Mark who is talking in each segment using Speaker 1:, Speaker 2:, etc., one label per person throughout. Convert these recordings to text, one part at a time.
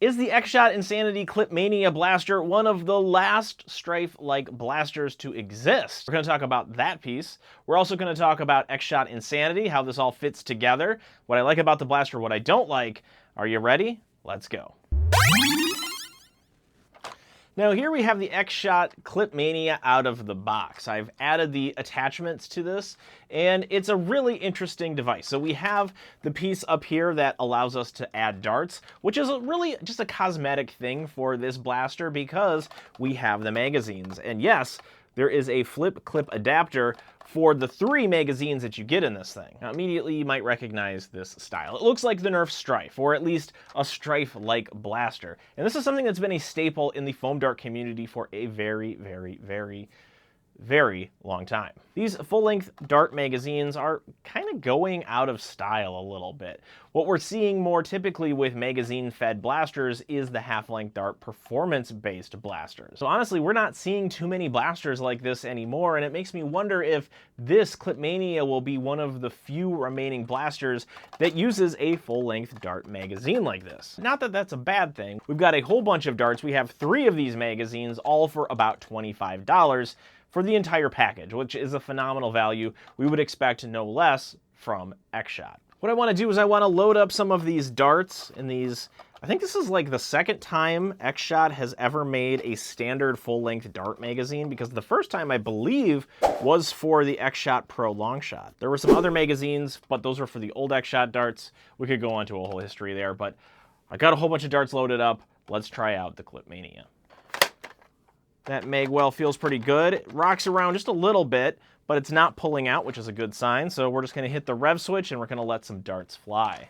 Speaker 1: Is the Xshot Insanity Clip Mania blaster one of the last Stryfe-like blasters to exist? We're going to talk about that piece. We're also going to talk about Xshot Insanity, how this all fits together, what I like about the blaster, what I don't like. Are you ready? Let's go. Now here we have the Xshot Clip Mania out of the box. I've added the attachments to this, and it's a really interesting device. So we have the piece up here that allows us to add darts, which is really just a cosmetic thing for this blaster because we have the magazines. And yes, there is a flip clip adapter for the 3 magazines that you get in this thing. Now, immediately you might recognize this style. It looks like the Nerf Stryfe, or at least a Stryfe-like blaster. And this is something that's been a staple in the foam dart community for a very, very, very, very long time. These full-length dart magazines are kind of going out of style a little bit. What we're seeing more typically with magazine-fed blasters is the half-length dart performance-based blasters. So honestly, we're not seeing too many blasters like this anymore, and it makes me wonder if this Clip Mania will be one of the few remaining blasters that uses a full-length dart magazine like this. Not that that's a bad thing. We've got a whole bunch of darts. We have 3 of these magazines, all for about $25. For the entire package, which is a phenomenal value. We would expect no less from Xshot. What I want to do is I want to load up some of these darts in these. I think this is like the second time Xshot has ever made a standard full-length dart magazine, because the first time I believe was for the Xshot Pro Longshot. There were some other magazines, but those were for the old Xshot darts. We could go into a whole history there, but I got a whole bunch of darts loaded up. Let's try out the Clip Mania. That mag well feels pretty good. It rocks around just a little bit, but it's not pulling out, which is a good sign. So we're just going to hit the rev switch and we're going to let some darts fly.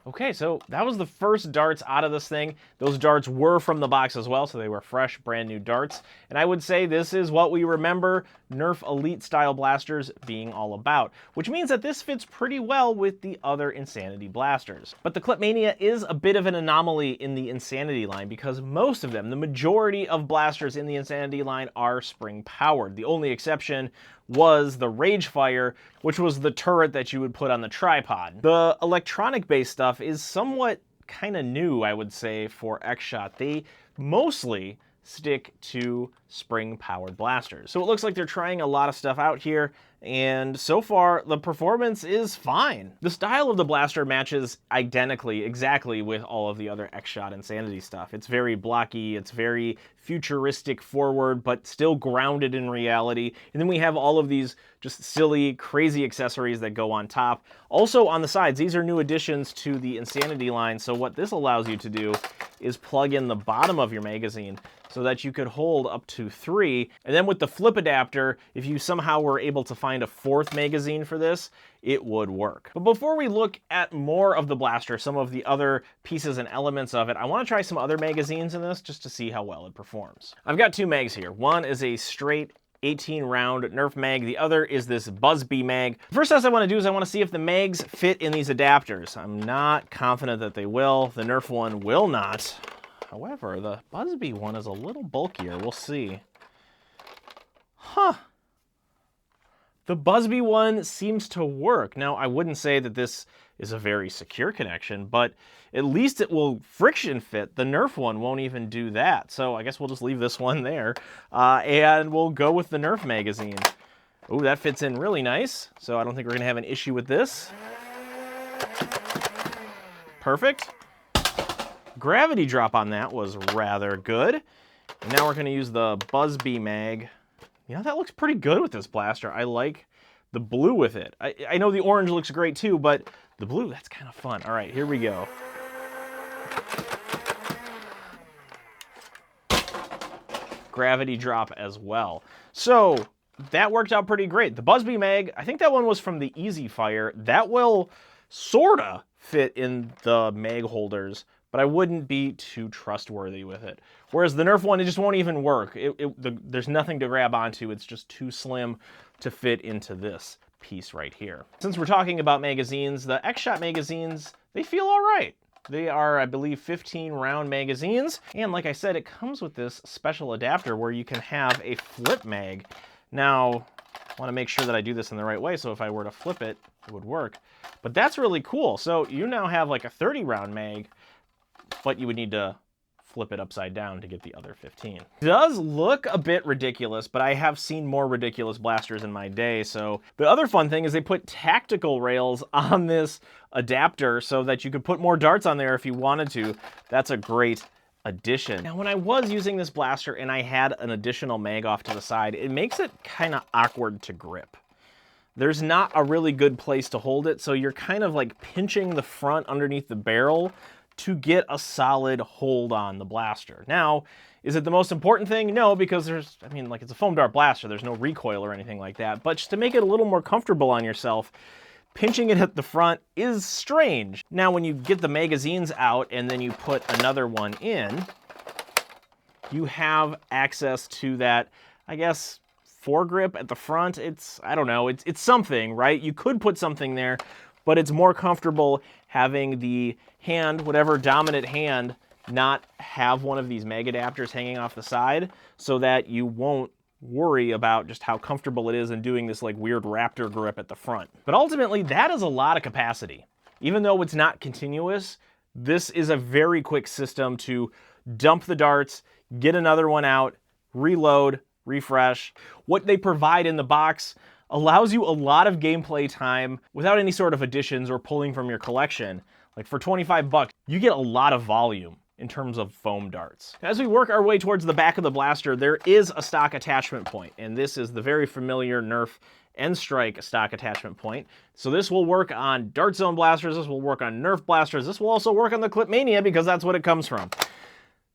Speaker 1: Okay, so that was the first darts out of this thing. Those darts were from the box as well, so they were fresh, brand new darts. And I would say this is what we remember Nerf Elite style blasters being all about, which means that this fits pretty well with the other Insanity blasters. But the Clip Mania is a bit of an anomaly in the Insanity line because most of them, the majority of blasters in the Insanity line, are spring powered. The only exception was the Ragefire, which was the turret that you would put on the tripod. The electronic-based stuff is somewhat kind of new, I would say, for Xshot. They mostly stick to spring-powered blasters. So it looks like they're trying a lot of stuff out here, and so far, the performance is fine. The style of the blaster matches identically, exactly with all of the other Xshot Insanity stuff. It's very blocky, it's very futuristic forward, but still grounded in reality. And then we have all of these just silly, crazy accessories that go on top. Also on the sides, these are new additions to the Insanity line, so what this allows you to do is plug in the bottom of your magazine so that you could hold up to 3. And then with the flip adapter, if you somehow were able to find a 4th magazine for this, it would work. But before we look at more of the blaster, some of the other pieces and elements of it, I want to try some other magazines in this just to see how well it performs. I've got 2 mags here. One is a straight 18 round Nerf mag. The other is this Buzzbee mag. First thing I want to do is I want to see if the mags fit in these adapters. I'm not confident that they will. The Nerf one will not. However, the Buzzbee one is a little bulkier. We'll see. Huh. The Buzzbee one seems to work. Now, I wouldn't say that this is a very secure connection, but at least it will friction fit. The Nerf one won't even do that. So I guess we'll just leave this one there, and we'll go with the Nerf magazine. Ooh, that fits in really nice. So I don't think we're gonna have an issue with this. Perfect. Gravity drop on that was rather good. And now we're gonna use the Buzzbee mag. You know, that looks pretty good with this blaster. I like the blue with it. I know the orange looks great too, but the blue, that's kind of fun. All right, here we go. Gravity drop as well. So that worked out pretty great. The Buzzbee mag, I think that one was from the Easy Fire. That will sorta fit in the mag holders, but I wouldn't be too trustworthy with it. Whereas the Nerf one, it just won't even work. There's nothing to grab onto. It's just too slim to fit into this piece right here. Since we're talking about magazines, the Xshot magazines, they feel all right. They are, I believe, 15 round magazines. And like I said, it comes with this special adapter where you can have a flip mag. Now, want to make sure that I do this in the right way, so if I were to flip it, it would work. But that's really cool. So you now have like a 30-round mag, but you would need to flip it upside down to get the other 15. It does look a bit ridiculous, but I have seen more ridiculous blasters in my day. So the other fun thing is they put tactical rails on this adapter so that you could put more darts on there if you wanted to. That's a great addition. Now, when I was using this blaster and I had an additional mag off to the side, it makes it kind of awkward to grip. There's not a really good place to hold it, so you're kind of like pinching the front underneath the barrel to get a solid hold on the blaster. Now, is it the most important thing? No, because there's, I mean, like, it's a foam dart blaster. There's no recoil or anything like that. But just to make it a little more comfortable on yourself, pinching it at the front is strange. Now, when you get the magazines out and then you put another one in, you have access to that, I guess, foregrip at the front. It's, I don't know, it's something, right? You could put something there, but it's more comfortable having the hand, whatever dominant hand, not have one of these mag adapters hanging off the side, so that you won't worry about just how comfortable it is in doing this like weird raptor grip at the front. But ultimately, that is a lot of capacity. Even though it's not continuous, this is a very quick system to dump the darts, get another one out, reload, refresh. What they provide in the box allows you a lot of gameplay time without any sort of additions or pulling from your collection. Like for 25 bucks, you get a lot of volume in terms of foam darts. As we work our way towards the back of the blaster, there is a stock attachment point, and this is the very familiar Nerf and Strike stock attachment point. So this will work on Dart Zone blasters, this will work on Nerf blasters, this will also work on the Clip Mania because that's what it comes from.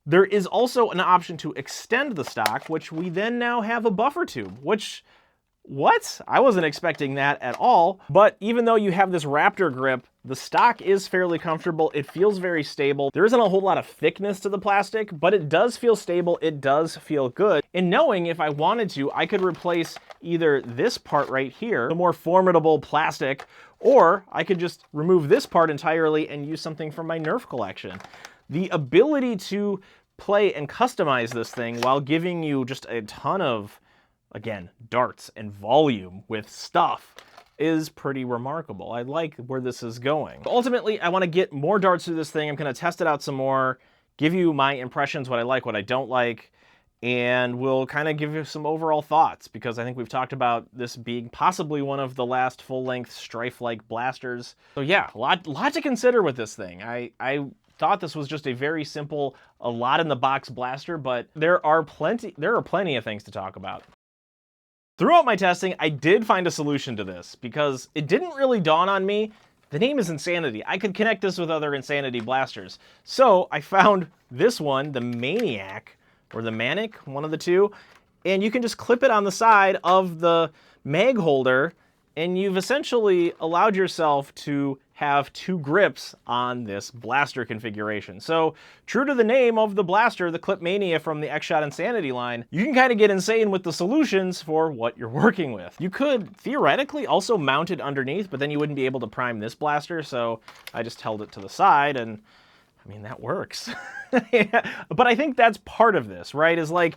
Speaker 1: There is also an option to extend the stock, which we then now have a buffer tube, which, what? I wasn't expecting that at all. But even though you have this raptor grip, the stock is fairly comfortable. It feels very stable. There isn't a whole lot of thickness to the plastic, but it does feel stable. It does feel good. And knowing if I wanted to, I could replace either this part right here, the more formidable plastic, or I could just remove this part entirely and use something from my Nerf collection. The ability to play and customize this thing while giving you just a ton of, again, darts and volume with stuff is pretty remarkable. I like where this is going. Ultimately, I want to get more darts through this thing. I'm going to test it out some more, give you my impressions, what I like, what I don't like, and we'll kind of give you some overall thoughts, because I think we've talked about this being possibly one of the last full-length Stryfe-like blasters. So yeah, a lot to consider with this thing. I thought this was just a very simple, a lot in the box blaster, but there are plenty of things to talk about. Throughout my testing, I did find a solution to this, because it didn't really dawn on me. The name is Insanity. I could connect this with other Insanity blasters. So I found this one, the Maniac, or the Manic, one of the two, and you can just clip it on the side of the mag holder, and you've essentially allowed yourself to have two grips on this blaster configuration. So true to the name of the blaster, the Clip Mania from the Xshot Insanity line, you can kind of get insane with the solutions for what you're working with. You could theoretically also mount it underneath, but then you wouldn't be able to prime this blaster, so I just held it to the side, and I mean, that works. Yeah. But I think that's part of this, right? Is like,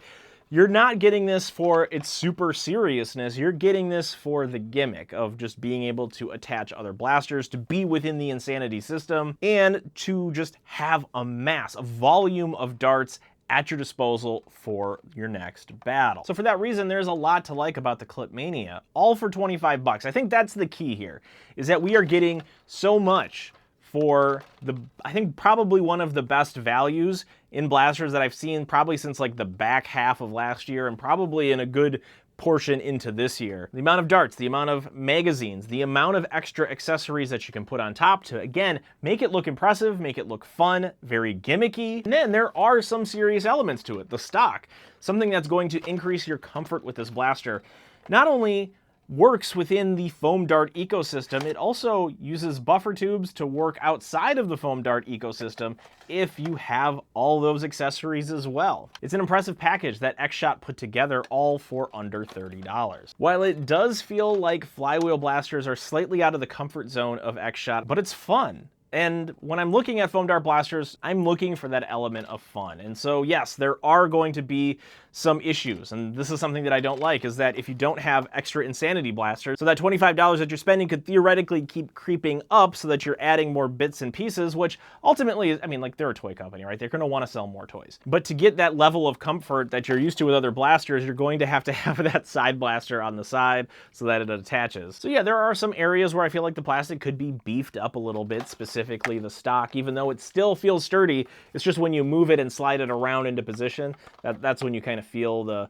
Speaker 1: you're not getting this for its super seriousness, you're getting this for the gimmick of just being able to attach other blasters, to be within the Insanity system, and to just have a volume of darts at your disposal for your next battle. So for that reason, there's a lot to like about the Clip Mania, all for 25 bucks. I think that's the key here, is that we are getting so much for I think probably one of the best values in blasters that I've seen probably since like the back half of last year, and probably in a good portion into this year. The amount of darts, the amount of magazines, the amount of extra accessories that you can put on top to, again, make it look impressive, make it look fun, very gimmicky. And then there are some serious elements to it. The stock, something that's going to increase your comfort with this blaster, not only works within the foam dart ecosystem, it also uses buffer tubes to work outside of the foam dart ecosystem if you have all those accessories as well. It's an impressive package that Xshot put together, all for under $30. While it does feel like flywheel blasters are slightly out of the comfort zone of Xshot, but it's fun. And when I'm looking at foam dart blasters, I'm looking for that element of fun. And so yes, there are going to be some issues. And this is something that I don't like, is that if you don't have extra Insanity blasters, so that $25 that you're spending could theoretically keep creeping up so that you're adding more bits and pieces, which ultimately is, I mean, like, they're a toy company, right? They're going to want to sell more toys. But to get that level of comfort that you're used to with other blasters, you're going to have that side blaster on the side so that it attaches. So yeah, there are some areas where I feel like the plastic could be beefed up a little bit, specifically the stock, even though it still feels sturdy. It's just when you move it and slide it around into position, that's when you kind of feel the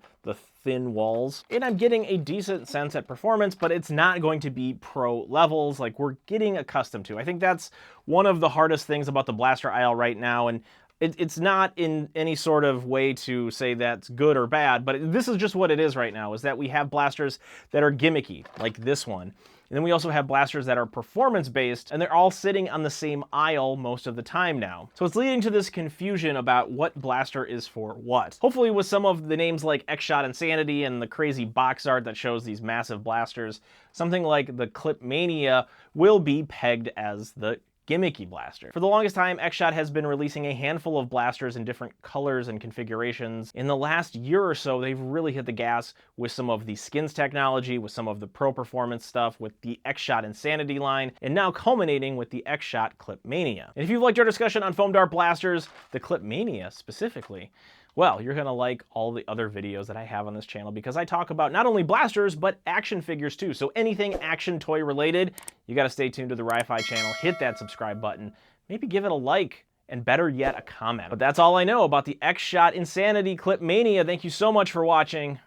Speaker 1: thin walls. And I'm getting a decent sense at performance, but it's not going to be pro levels like we're getting accustomed to. I think that's one of the hardest things about the blaster aisle right now, and it's not in any sort of way to say that's good or bad, but this is just what it is right now, is that we have blasters that are gimmicky, like this one. And then we also have blasters that are performance-based, and they're all sitting on the same aisle most of the time now. So it's leading to this confusion about what blaster is for what. Hopefully with some of the names like Xshot Insanity and the crazy box art that shows these massive blasters, something like the Clip Mania will be pegged as the gimmicky blaster. For the longest time, Xshot has been releasing a handful of blasters in different colors and configurations. In the last year or so, they've really hit the gas with some of the skins technology, with some of the pro performance stuff, with the Xshot Insanity line, and now culminating with the Xshot Clip Mania. And if you've liked our discussion on foam dart blasters, the Clip Mania specifically, well, you're gonna like all the other videos that I have on this channel, because I talk about not only blasters, but action figures too. So anything action toy related, you gotta stay tuned to the Ri-Fi channel, hit that subscribe button, maybe give it a like, and better yet, a comment. But that's all I know about the Xshot Insanity Clip Mania. Thank you so much for watching.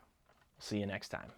Speaker 1: See you next time.